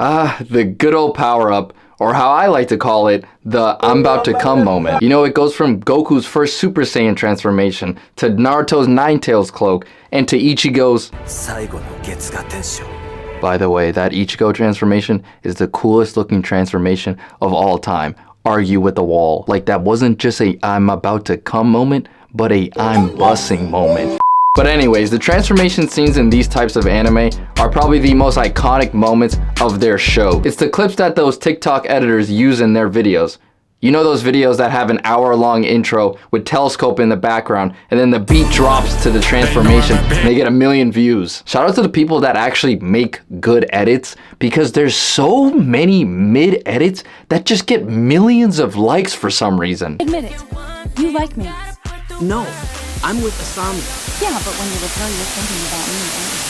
The good old power-up, or how I like to call it, the I'm about to come moment. You know, it goes from Goku's first Super Saiyan transformation, to Naruto's Nine-Tails cloak, and to Ichigo's... By the way, that Ichigo transformation is the coolest looking transformation of all time. Argue with the wall. Like, that wasn't just a I'm about to come moment, but a I'm bussing moment. But anyways, the transformation scenes in these types of anime are probably the most iconic moments of their show. It's the clips that those TikTok editors use in their videos. You know those videos that have an hour-long intro with telescope in the background, and then the beat drops to the transformation and they get 1 million views. Shout out to the people that actually make good edits, because there's so many mid edits that just get millions of likes for some reason. Admit it, you like me. No, I'm with Asami. Yeah, but when you reply, you're thinking about me, right?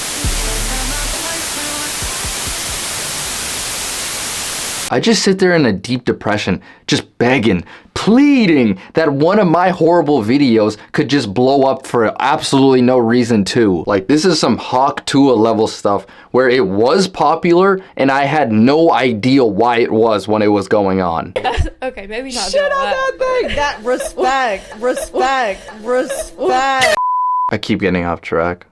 I just sit there in a deep depression, just begging, pleading that one of my horrible videos could just blow up for absolutely no reason too. Like, this is some Hawk Tuah level stuff where it was popular and I had no idea why it was when it was going on. Okay, maybe not. Shit on that thing! That respect. I keep getting off track.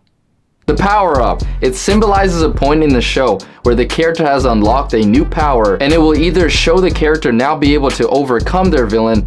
The power-up. It symbolizes a point in the show where the character has unlocked a new power, and it will either show the character now be able to overcome their villain,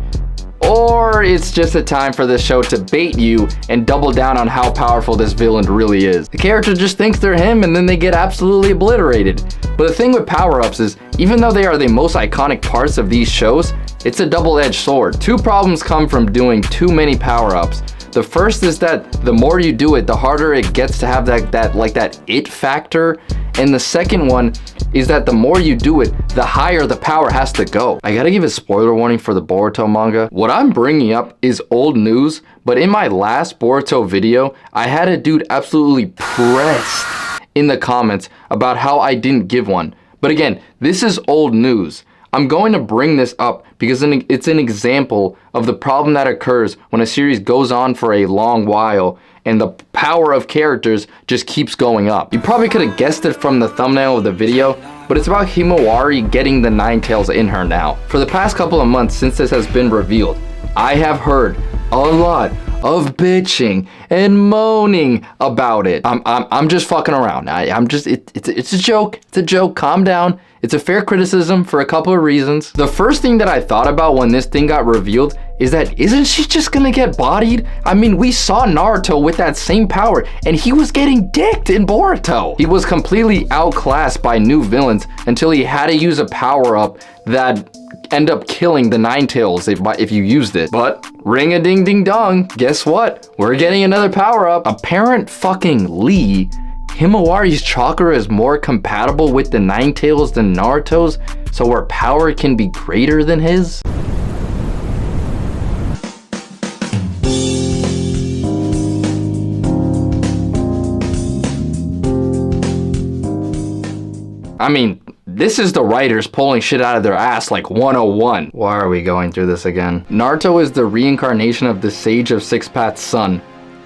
or it's just a time for the show to bait you and double down on how powerful this villain really is. The character just thinks they're him and then they get absolutely obliterated. But the thing with power-ups is, even though they are the most iconic parts of these shows, it's a double-edged sword. Two problems come from doing too many power-ups. The first is that the more you do it, the harder it gets to have that it factor. And the second one is that the more you do it, the higher the power has to go. I gotta give a spoiler warning for the Boruto manga. What I'm bringing up is old news, but in my last Boruto video, I had a dude absolutely pressed in the comments about how I didn't give one. But again, this is old news. I'm going to bring this up because it's an example of the problem that occurs when a series goes on for a long while and the power of characters just keeps going up. You probably could have guessed it from the thumbnail of the video, but it's about Himawari getting the Nine-Tails in her now. For the past couple of months since this has been revealed, I have heard a lot of bitching and moaning about it. I'm just fucking around. It's a joke. It's a joke. Calm down. It's a fair criticism for a couple of reasons. The first thing that I thought about when this thing got revealed is that isn't she just gonna get bodied? I mean, we saw Naruto with that same power and he was getting dicked in Boruto. He was completely outclassed by new villains until he had to use a power-up that end up killing the Nine-Tails if you used it. But ring-a-ding-ding-dong, guess what? We're getting another power-up. Apparent fucking Lee, Himawari's chakra is more compatible with the Nine-Tails than Naruto's, so her power can be greater than his? I mean, this is the writers pulling shit out of their ass like 101. Why are we going through this again? Naruto is the reincarnation of the Sage of Six Paths' son.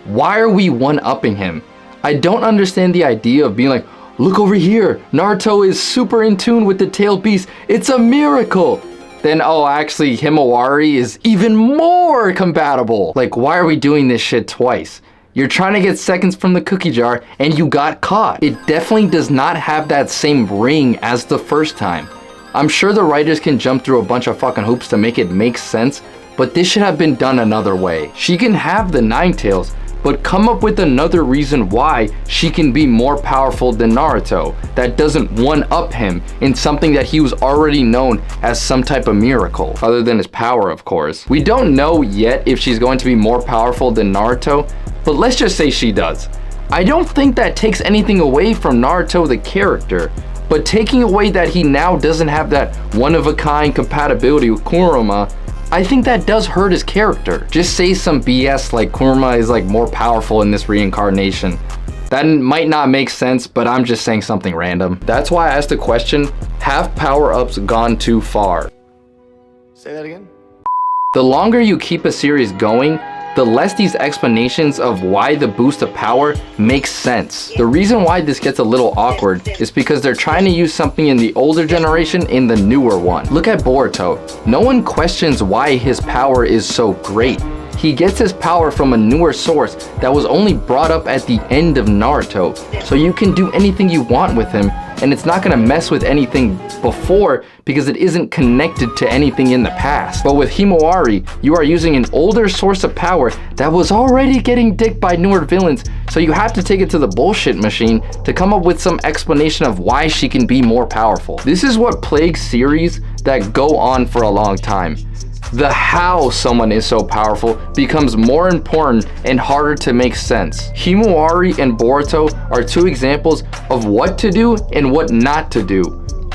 Why are we one-upping him? I don't understand the idea of being like, look over here, Naruto is super in tune with the tailed beast, it's a miracle. Then, oh, actually, Himawari is even more compatible. Like, why are we doing this shit twice? You're trying to get seconds from the cookie jar and you got caught. It definitely does not have that same ring as the first time. I'm sure the writers can jump through a bunch of fucking hoops to make it make sense, but this should have been done another way. She can have the Nine-Tails, but come up with another reason why she can be more powerful than Naruto that doesn't one-up him in something that he was already known as some type of miracle, other than his power, of course. We don't know yet if she's going to be more powerful than Naruto, but let's just say she does. I don't think that takes anything away from Naruto the character, but taking away that he now doesn't have that one-of-a-kind compatibility with Kurama, I think that does hurt his character. Just say some BS like Kurama is like more powerful in this reincarnation. That might not make sense, but I'm just saying something random. That's why I asked the question, have power-ups gone too far? Say that again? The longer you keep a series going, the less these explanations of why the boost of power makes sense. The reason why this gets a little awkward is because they're trying to use something in the older generation in the newer one. Look at Boruto. No one questions why his power is so great. He gets his power from a newer source that was only brought up at the end of Naruto. So you can do anything you want with him, and it's not gonna mess with anything before because it isn't connected to anything in the past. But with Himawari, you are using an older source of power that was already getting dicked by newer villains, so you have to take it to the bullshit machine to come up with some explanation of why she can be more powerful. This is what plagues series that go on for a long time. The how someone is so powerful becomes more important and harder to make sense. Himawari and Boruto are two examples of what to do and what not to do.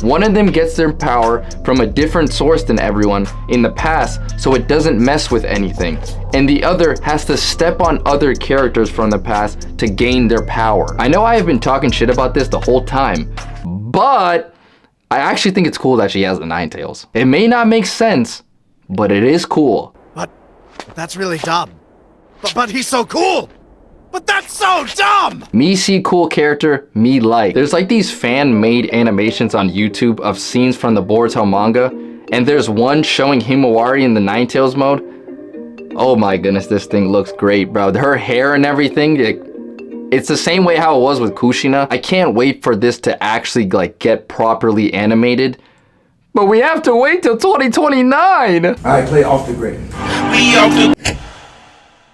One of them gets their power from a different source than everyone in the past, so it doesn't mess with anything. And the other has to step on other characters from the past to gain their power. I know I have been talking shit about this the whole time, but I actually think it's cool that she has the nine tails. It may not make sense, but it is cool. But that's really dumb. But he's so cool! But that's so dumb! Me see cool character, me like. There's like these fan-made animations on YouTube of scenes from the Boruto manga, and there's one showing Himawari in the Nine Tails mode. Oh my goodness, this thing looks great, bro. Her hair and everything, it's the same way how it was with Kushina. I can't wait for this to actually like get properly animated. But we have to wait till 2029! Alright, play off the grid. We off the...